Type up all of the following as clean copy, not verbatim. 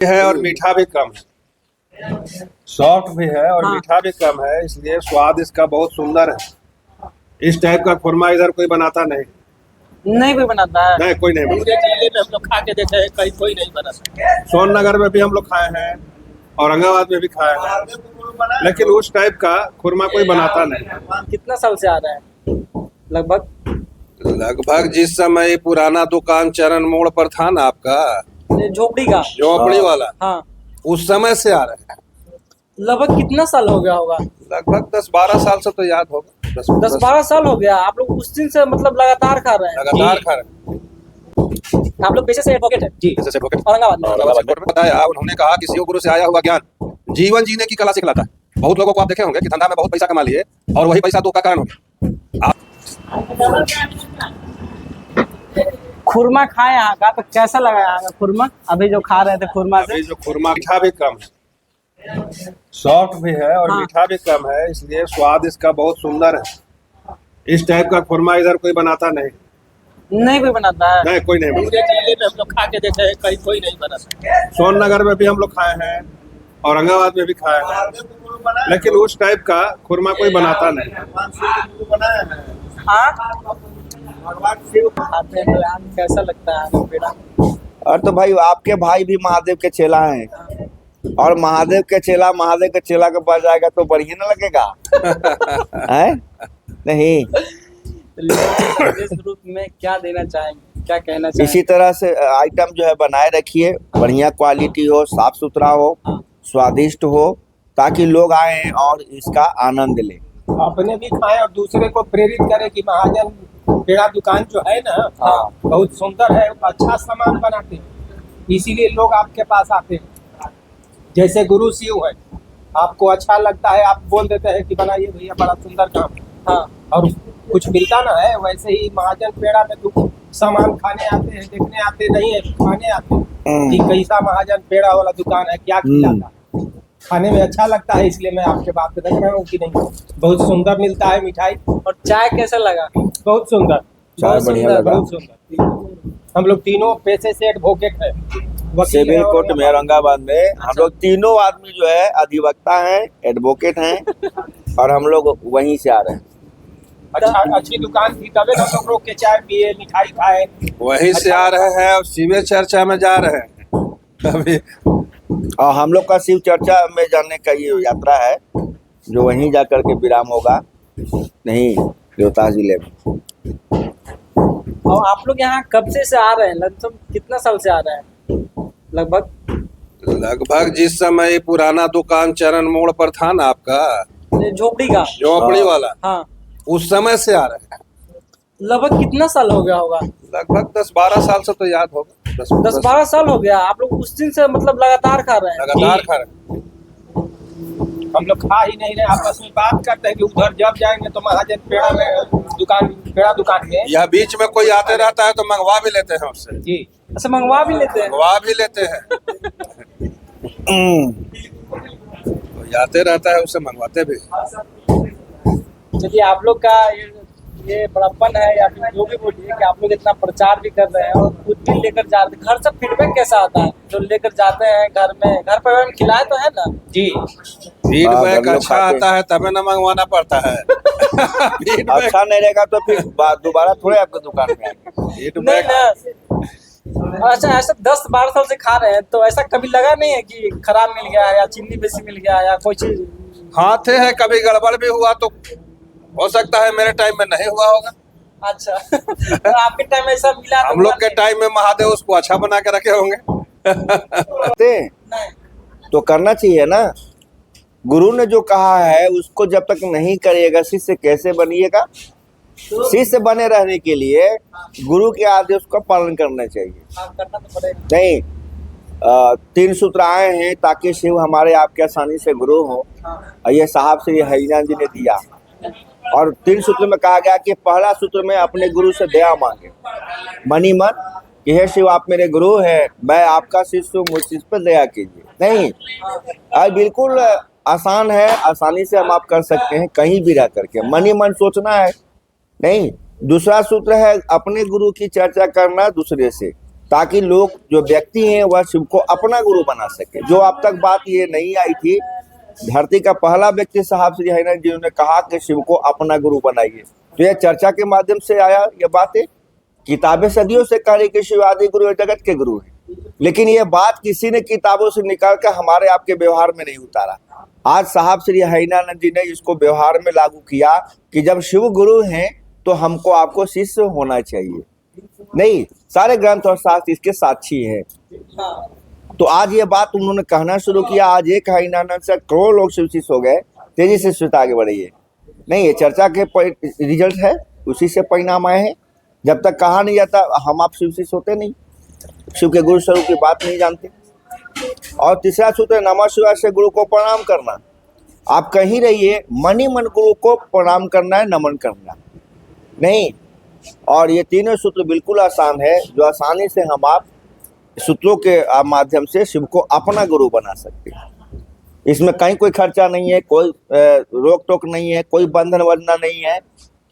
है और मीठा भी कम है, सॉफ्ट भी है और हाँ। मीठा भी कम है, इसलिए स्वाद इसका बहुत सुंदर है। इस टाइप का खुरमा इधर कोई बनाता नहीं। नहीं कोई बनाता है। नहीं, कोई नहीं पूरे बनाता। जिले में हम लोग खा के देखे हैं, कहीं कोई नहीं बना सकता। सोननगर में भी हम लोग खाए हैं, औरंगाबाद में भी खाए हैं, लेकिन उस टाइप का खुरमा कोई बनाता नहीं। कितना साल से आ रहा है लगभग? लगभग जिस समय पुराना दुकान चरण मोड़ पर था ना आपका, ये झोपड़ी का? झोपड़ी वाला, हाँ। उस समय से आ रहे हैं। लगभग कितना साल हो गया होगा? लगभग 10-12 साल से तो याद होगा। 10-12 साल हो गया। आप लोग उस दिन से मतलब लगातार खा रहे हैं? लगातार खा रहे हैं। आप लोग पेशे से एडवोकेट है जी, जैसे एडवोकेट औरंगाबाद में? औरंगाबाद कोर्ट में बताया, उन्होंने कहा कि शिव गुरु से आया हुआ ज्ञान जीवन जीने की कला सिखलाता है। बहुत लोगों को आप देखे होंगे कि धंधा में बहुत पैसा कमा लिए और वही पैसा दुख का कारण हो गया। खुरमा खाए यहाँ का, तो कैसा लगा यहाँ का खुरमा? अभी जो खा रहे थे खुरमा से? अभी जो खुरमा मीठा भी कम है, सॉफ्ट भी है और हाँ। मीठा भी कम है, इसलिए स्वाद इसका बहुत सुंदर है। इस टाइप का खुरमा इधर कोई बनाता नहीं। नहीं कोई बनाता है। नहीं, कोई नहीं बनाता। पूरे जिले में हम लोग खा के देखे हैं, कहीं कोई नहीं बना सकता। सोननगर में भी हम लोग खाए हैं, औरंगाबाद में भी खाए हैं, लेकिन उस टाइप का खुरमा कोई बनाता नहीं। हाँ खाते हैं तो यार कैसा लगता है आपको पेड़ा? और तो भाई आपके भाई भी महादेव के चेला हैं, और महादेव के चेला के पास जाएगा तो बढ़िया ना लगेगा। है नहीं? इस रूप में क्या देना चाहेंगे, क्या कहना इसी चाहेंगे? तरह से आइटम जो है बनाए रखिए, बढ़िया क्वालिटी हो, साफ सुथरा हो, स्वादिष्ट हो, ताकि लोग आए और इसका आनंद लें। अपने भी खाएं और दूसरे को प्रेरित करें कि महाजन पेड़ा दुकान जो है ना, हाँ। बहुत सुंदर है, अच्छा सामान बनाते हैं, इसीलिए लोग आपके पास आते हैं। जैसे गुरु शिव है, आपको अच्छा लगता है, आप बोल देते हैं कि बनाइए भैया, बड़ा सुंदर काम है। हाँ और कुछ मिलता ना है, वैसे ही महाजन पेड़ा में तो सामान खाने आते हैं, देखने आते नहीं है, खाने आते हैं कि कैसा महाजन पेड़ा वाला दुकान है, क्या खिलाता है। खाने में अच्छा लगता है, इसलिए मैं आपके बात रख रहा हूँ कि नहीं, बहुत सुंदर मिलता है मिठाई। और चाय कैसा लगा? बहुत सुंदर, चाय बहुत बढ़िया सुंदर, लगा। बहुत सुंदर। हम लोग तीनों पेशे से एडवोकेट हैं, वकील सिविल हैं कोर्ट में औरंगाबाद में हम लोग तीनों आदमी जो है अधिवक्ता हैं, एडवोकेट हैं, और हम लोग वहीं से आ रहे हैं। अच्छा, अच्छी दुकान थी तबे तो हम लोग रोक के चाय पिए, मिठाई खाए। वहीं से आ रहे हैं और शिव चर्चा में जा रहे हैं अभी। और हम लोग का शिव चर्चा में जाने का ये यात्रा है, जो वहीं जा करके विराम होगा, नहीं रोहतास जिले में। और आप लोग यहाँ कब से आ रहे हैं? लगभग कितना साल से आ रहे हैं लगभग जिस समय पुराना दुकान चरण मोड़ पर था ना आपका, ये झोपड़ी का? झोपड़ी वाला, हाँ। उस समय से आ रहे हैं। लगभग कितना साल हो गया होगा? लगभग 10-12 साल से तो याद होगा। 10-12 साल हो गया। आप लोग उस दिन से मतलब लगातार खा रहे हैं? लगातार खा रहे हैं। हम लोग खा ही नहीं रहे, आपस में बात करते हैं कि उधर जब जाएंगे तो महाजन पेड़ा में पेड़ा दुकान में। या बीच में कोई आते रहता है तो मंगवा भी लेते हैं उससे। जी, अच्छा, मंगवा भी लेते हैं? मंगवा भी लेते हैं। कोई आते रहता है, उससे मंगवाते भी। चलिए, आप लोग का ये बड़प्पन है या फिर जो भी बोलिए कि आप लोग इतना प्रचार भी कर रहे हैं और खुद भी लेकर जा रहे हैं, घर से फीडबैक कैसा आता है जो लेकर जाते हैं घर में? घर पर हम खिलाए तो है ना? जी, फीडबैक हम लोग अच्छा खाते आता है तभी ना मंगवाना पड़ता है। फीडबैक अच्छा नहीं रहेगा तो फिर दोबारा थोड़े आपके दुकान में आएंगे। नहीं फीडबैक ना। अच्छा, ऐसा 10-12 साल से खा रहे हैं तो ऐसा कभी लगा नहीं है कि खराब मिल गया या चीनी बेसी मिल गया या कोई चीज? खाते हैं, कभी गड़बड़ भी हुआ तो हो सकता है, मेरे टाइम में नहीं हुआ होगा। अच्छा तो आपके टाइम में ऐसा मिला? हम लोग के टाइम में महादेव उसको अच्छा बना के रखे होंगे। नहीं। तो करना चाहिए ना, गुरु ने जो कहा है उसको जब तक नहीं करिएगा, शिष्य कैसे बनिएगा? शिष्य बने रहने के लिए गुरु के आदेश का पालन करना चाहिए। आप करना तो पड़ेगा। नहीं, 3 सूत्र आए हैं ताकि शिव हमारे आपके आसानी से गुरु हो। और ये साहब श्री हरिनाथ जी ने दिया, और 3 सूत्र में कहा गया कि पहला सूत्र में अपने गुरु से दया मांगे, मनी मन कि हे शिव आप मेरे गुरु हैं, मैं आपका शिष्य हूँ, मुझ पर दया कीजिए। नहीं, आज बिल्कुल आसान है, आसानी से हम आप कर सकते हैं कहीं भी रह करके, मनी मन सोचना है नहीं। दूसरा सूत्र है अपने गुरु की चर्चा करना दूसरे से, ताकि लोग जो व्यक्ति हैं वह शिव को अपना गुरु बना सके। जो अब तक बात ये नहीं आई थी, धरती का पहला व्यक्ति साहब श्री हरिनारायण जी ने कहा कि शिव को अपना गुरु बनाइए। तो यह चर्चा के माध्यम से आया ये बातें। किताबें सदियों से कह रही कि शिव आदि गुरु है, जगत के गुरु है, लेकिन ये बात किसी ने किताबों से निकाल कर हमारे आपके व्यवहार में नहीं उतारा। आज साहब श्री हरिनारायण जी ने इसको व्यवहार में लागू किया कि जब शिव गुरु हैं तो हमको आपको शिष्य होना चाहिए। नहीं, सारे ग्रंथ और शास्त्र इसके साक्षी हैं। तो आज ये बात उन्होंने कहना शुरू किया। आज एक हरिनारायण से करोड़ों लोग शिव शिष्य हो गए। तेजी से श्वेता आगे बढ़ी है। नहीं, ये चर्चा के रिजल्ट है, उसी से परिणाम आए हैं। जब तक कहा नहीं जाता हम आप शिव शिष्य होते नहीं, शिव के गुरु स्वरूप की बात नहीं जानते। और तीसरा सूत्र है नमः शिवाय से गुरु को प्रणाम करना। आप कहीं रहिए, मन ही मन गुरु को प्रणाम करना है, नमन करना नहीं। और ये तीनों सूत्र बिल्कुल आसान है, जो आसानी से हम आप सूत्रों के माध्यम से शिव को अपना गुरु बना सकते हैं। इसमें कहीं कोई खर्चा नहीं है, कोई रोक टोक नहीं है, कोई बंधन वंदना नहीं है,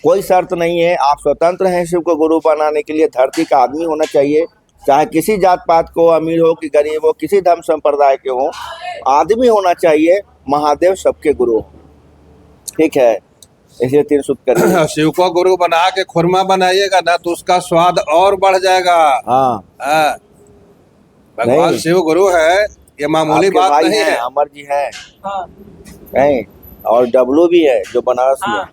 कोई शर्त नहीं है। आप स्वतंत्र हैं शिव को गुरु बनाने के लिए। धरती का आदमी होना चाहिए, चाहे किसी जात पात को, अमीर हो कि गरीब हो, किसी धर्म संप्रदाय के हो, आदमी होना चाहिए। महादेव सबके गुरु हो। ठीक है, इसलिए 3 सूत्र करिए। शिव को गुरु बना के खुरमा बनाइएगा ना तो उसका स्वाद और बढ़ जाएगा। हाँ, भगवान नहीं। शिव गुरु है, ये मामूली आपके बात भाई नहीं हैं, है। अमर जी हैं, हाँ नहीं, और डब्लू भी है जो बनारस में। हाँ,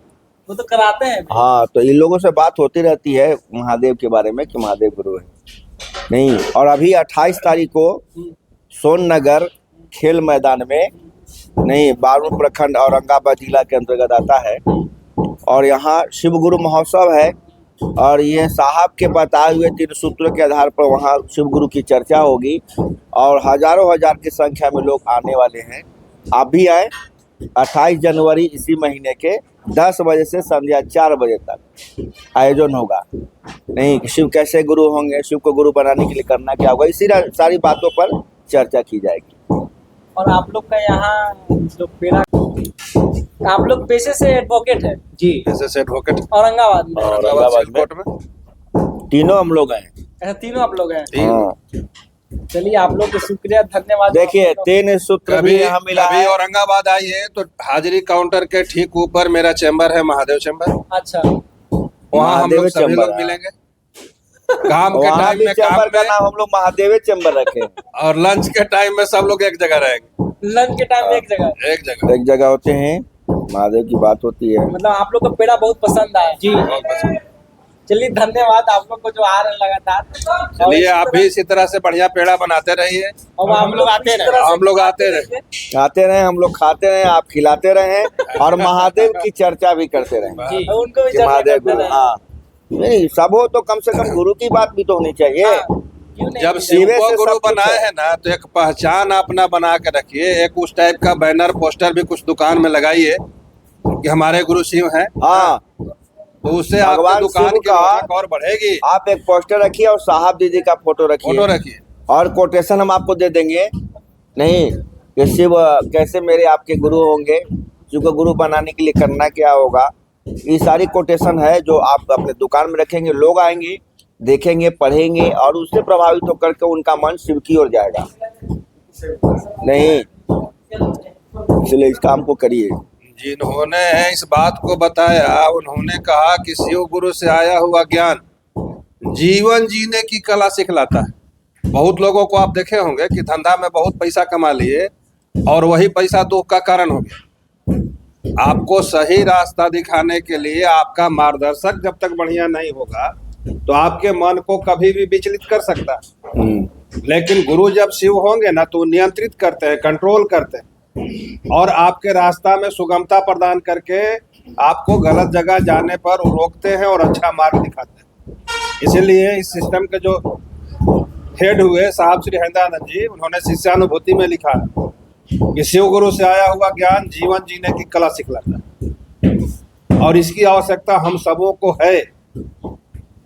वो तो कराते हैं। हाँ, तो इन लोगों से बात होती रहती है महादेव के बारे में कि महादेव गुरु है। नहीं, और अभी 28 तारीख को सोननगर खेल मैदान में, नहीं, बारून प्रखंड औरंगाबाद जिला के अंतर्गत आता है, और यहाँ शिव गुरु महोत्सव है। और ये साहब के बताए हुए 3 सूत्रों के आधार पर वहाँ शिव गुरु की चर्चा होगी, और हजारों हजार की संख्या में लोग आने वाले हैं। आप भी आए। 28 जनवरी इसी महीने के 10 बजे से संध्या 4 बजे तक आयोजन होगा। नहीं, शिव कैसे गुरु होंगे, शिव को गुरु बनाने के लिए करना क्या होगा, इसी सारी बातों पर चर्चा की जाएगी। और आप लोग का यहाँ जो पेड़ा, आप लोग पेशे से एडवोकेट है जी। जैसे एडवोकेट औरंगाबाद में। औरंगाबाद में कोर्ट में तीनों हम लोग हैं। ऐसा तीनों आप लोग हैं। हाँ, चलिए, आप लोग को शुक्रिया, धन्यवाद। देखिए 3 सूत्र भी कभी यहाँ मिला कभी है। औरंगाबाद आइए तो हाजिरी काउंटर के ठीक ऊपर मेरा चैम्बर है, महादेव चैम्बर। अच्छा, वहाँ हम महादेव लोग सभी चैम्बर लोग है। मिलेंगे। काम के वहाँ टाइम भी में काम चैम्बर का में, नाम हम लोग महादेव चैम्बर रखे हैं। और लंच के टाइम में सब लोग एक जगह रहेंगे। लंच के टाइम में एक जगह। एक जगह। एक जगह होते हैं, महादेव की बात होती है। मतलब आप लोग को पेड़ा बहुत पसंद आया। जी। बहुत पसंद। चलिए, धन्यवाद आप लोग को जो आ रहे हैं लगातार। और चलिए, इसी आप तरह- भी इसी तरह से बढ़िया पेड़ा बनाते रहिए। और हम लोग आते रहे। हम लोग आते रहे। आते रहे, हम लोग खाते रहे, आप खिलाते रहे, और महादेव की चर्चा भी करते रहे जी, और उनको भी कि चर्चा महादेव करते गुरु। रहे। हाँ, नहीं, सब हो तो कम से कम गुरु की बात भी तो होनी चाहिए। हाँ, क्यों नहीं? जब शिव शिवे को से गुरु सब कुछ बनाए है। हैं ना तो एक पहचान अपना बना के रखिए। एक उस टाइप का बैनर पोस्टर भी कुछ दुकान में लगाइए कि हमारे गुरु शिव हैं। हाँ, तो उससे आपकी भगवान दुकान शिव की का- रौनक और बढ़ेगी। आप एक पोस्टर रखिए और साहब दीदी का फोटो फोटो रखिए, रखिए। और कोटेशन हम आपको दे देंगे। नहीं, कि शिव कैसे मेरे आपके गुरु होंगे, शिव को गुरु बनाने के लिए करना क्या होगा, ये सारी कोटेशन है जो आप अपने दुकान में रखेंगे। लोग आएंगे, देखेंगे, पढ़ेंगे, और उससे प्रभावित होकर के उनका मन शिव की ओर जाएगा। नहीं, इसलिए इस काम को करिए। जिन्होंने इस बात को बताया उन्होंने कहा कि शिव गुरु से आया हुआ ज्ञान जीवन जीने की कला सिखलाता है। बहुत लोगों को आप देखे होंगे कि धंधा में बहुत पैसा कमा लिए और वही पैसा दुख का कारण हो गया। आपको सही रास्ता दिखाने के लिए आपका मार्गदर्शक जब तक बढ़िया नहीं होगा तो आपके मन को कभी भी विचलित कर सकता है। लेकिन गुरु जब शिव होंगे ना तो नियंत्रित करते हैं, कंट्रोल करते हैं, और आपके रास्ता में सुगमता प्रदान करके आपको गलत जगह जाने पर रोकते हैं और अच्छा मार्ग दिखाते हैं। इसीलिए इस सिस्टम के जो हेड हुए साहब श्री हरिनारायण जी, उन्होंने शिष्यानुभूति में लिखा है कि शिव गुरु से आया हुआ ज्ञान जीवन जीने की कला सिखलाता है, और इसकी आवश्यकता हम सबों को है।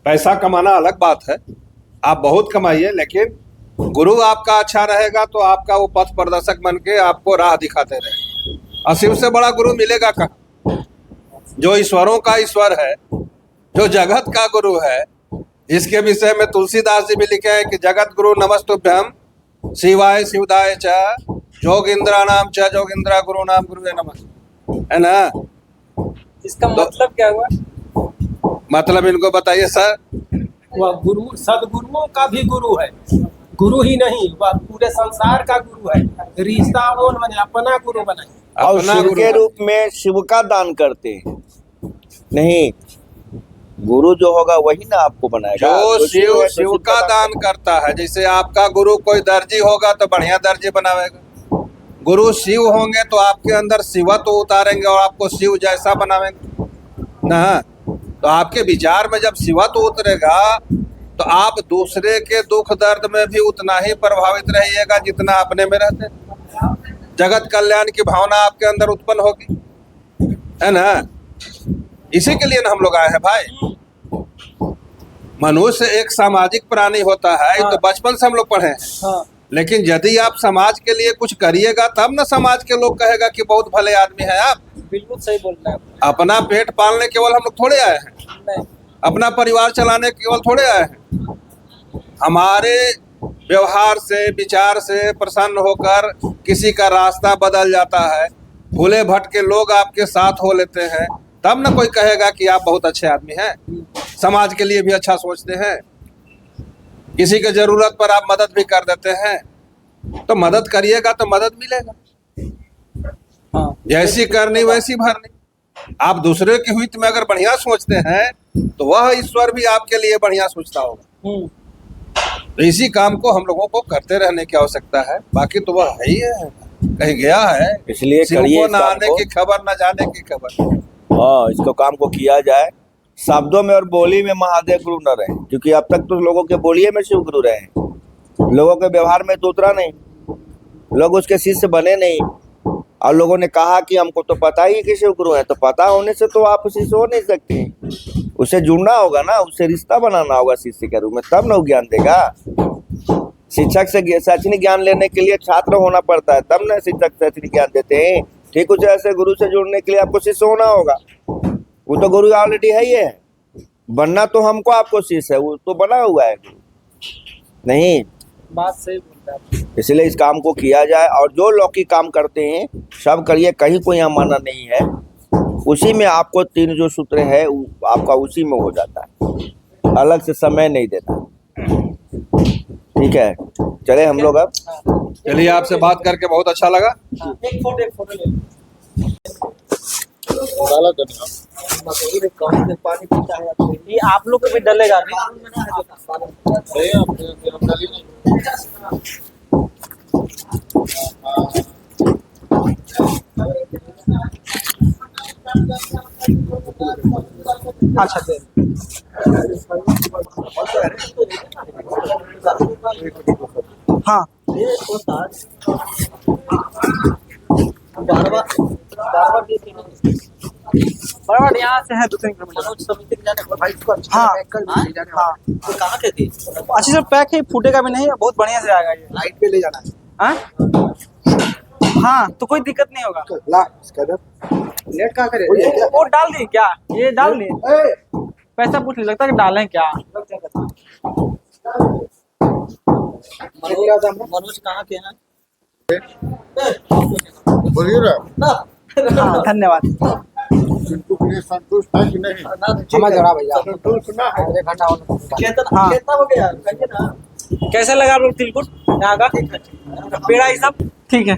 पैसा कमाना अलग बात है, आप बहुत कमाइए, लेकिन गुरु आपका अच्छा रहेगा तो आपका वो पथ प्रदर्शक बन के आपको राह दिखाते रहे। और शिव से बड़ा गुरु मिलेगा कहाँ? जो ईश्वरों का ईश्वर है, जो जगत का गुरु है, इसके विषय में तुलसीदास जी भी लिखे हैं कि जगत गुरु नमस्तुभ्यम शिवाय शिवदाय च जोगिंद्रा नाम च जोगिंद्रा गुरु नाम गुरु नमः, है ना। इसका मतलब क्या हुआ? मतलब इनको बताइए सर। वह गुरु सदगुरुओं का भी गुरु है, गुरु ही नहीं वह पूरे संसार का गुरु है। रिश्ता ओन बने अपना गुरु बनाए और अपना शिव गुरु के रूप में शिव का दान करते हैं। नहीं, गुरु जो होगा वही ना आपको बनाएगा। जो तो शिव है, शिव का दान करता है। जैसे आपका गुरु कोई दर्जी होगा तो बढ़िया दर्जी बनावेगा। गुरु शिव होंगे तो आपके अंदर शिवत्व उतारेंगे और आपको शिव जैसा बनावेंगे ना। तो आपके विचार में जब शिवत्व उतरेगा तो आप दूसरे के दुख दर्द में भी उतना ही प्रभावित रहिएगा जितना अपने में रहते हैं। जगत कल्याण की भावना आपके अंदर उत्पन्न होगी, है ना। इसी के लिए ना हम लोग आए हैं भाई। मनुष्य एक सामाजिक प्राणी होता है, ये तो बचपन से हम लोग पढ़े हैं। हाँ, लेकिन यदि आप समाज के लिए कुछ करिएगा तब ना समाज के लोग कहेगा कि बहुत भले आदमी है आप। बिल्कुल सही बोल रहे हैं आप। अपना पेट पालने केवल हम लोग थोड़े आए हैं, नहीं, अपना परिवार चलाने केवल थोड़े आए हैं। हमारे व्यवहार से विचार से प्रसन्न होकर किसी का रास्ता बदल जाता है, भूले भटके लोग आपके साथ हो लेते हैं, तब ना कोई कहेगा कि आप बहुत अच्छे आदमी हैं, समाज के लिए भी अच्छा सोचते हैं, किसी के जरूरत पर आप मदद भी कर देते हैं। तो मदद करिएगा तो मदद मिलेगा। हाँ, जैसी करनी वैसी भरनी। आप दूसरे के हित में अगर बढ़िया सोचते हैं तो वह ईश्वर भी आपके लिए बढ़िया सोचता होगा। तो इसी काम को हम लोगों को करते रहने की आवश्यकता है। बाकी तो वह है ही है, कहीं गया है। इसलिए शिव करिए को इस न काम आने को। की खबर न जाने की खबर। हाँ, इसको काम को किया जाए। शब्दों में और बोली में महादेव गुरु न रहे, क्योंकि अब तक तो लोगों के बोलिए में शिव गुरु रहे, लोगों के व्यवहार में तो उतरा नहीं, लोग उसके शिष्य बने नहीं। और लोगों ने कहा कि हमको तो पता ही कि शिव गुरु है, तो पता होने से तो आप शिष्य हो नहीं सकते। उसे जुड़ना होगा ना, उससे रिश्ता बनाना होगा शिष्य के रूप में, तब ना वो ज्ञान देगा। शिक्षक से शैक्षणिक ज्ञान लेने के लिए छात्र होना पड़ता है, तब ना शिक्षक शैक्षणिक ज्ञान देते हैं। ठीक उसे ऐसे गुरु से जुड़ने के लिए आपको शिष्य होना होगा। वो तो गुरु ऑलरेडी है ही है, बनना तो हमको आपको शिष्य है, वो तो बना हुआ है गुरु नहीं। बात सही बोल रहे हैं आप। इसलिए इस काम को किया जाए। और जो लौकिक काम करते हैं सब करिए, कहीं कोई यहाँ माना नहीं है। उसी में आपको 3 जो सूत्र है आपका उसी में हो जाता है, अलग से समय नहीं देता। ठीक है, चले हम लोग अब। चलिए, आपसे बात करके बहुत अच्छा लगा। एक फोटो ले लो। ये आप लोग को भी डलेगा अच्छा दे। हाँ, बराबर यहाँ से है 2-3 किलोमीटर। हाँ, हाँ, तो कहाँ के थे? अच्छे से पैक है, फूटेगा भी नहीं, बहुत बढ़िया से आएगा ये। लाइट पे ले जाना है। हाँ, हाँ, तो कोई दिक्कत नहीं होगा। ला इसका लेट कहाँ करे? वो डाल दिए क्या? ये डाल दिए? पैसा पूछ नहीं लगता कि डालें क्या? मनोज कहाँ के हैं? बोलिए ना, हाँ, धन्यवाद। इनको के लिए संतुष्ट है कि नहीं? क्षमा जरा भैया, संतुष्ट ना है। 1 घंटा और हाँ। कितना हो गया? कहिए ना। कैसे लगा आप लोग तिलकुट यहाँ का? पेड़ा ये सब ठीक है।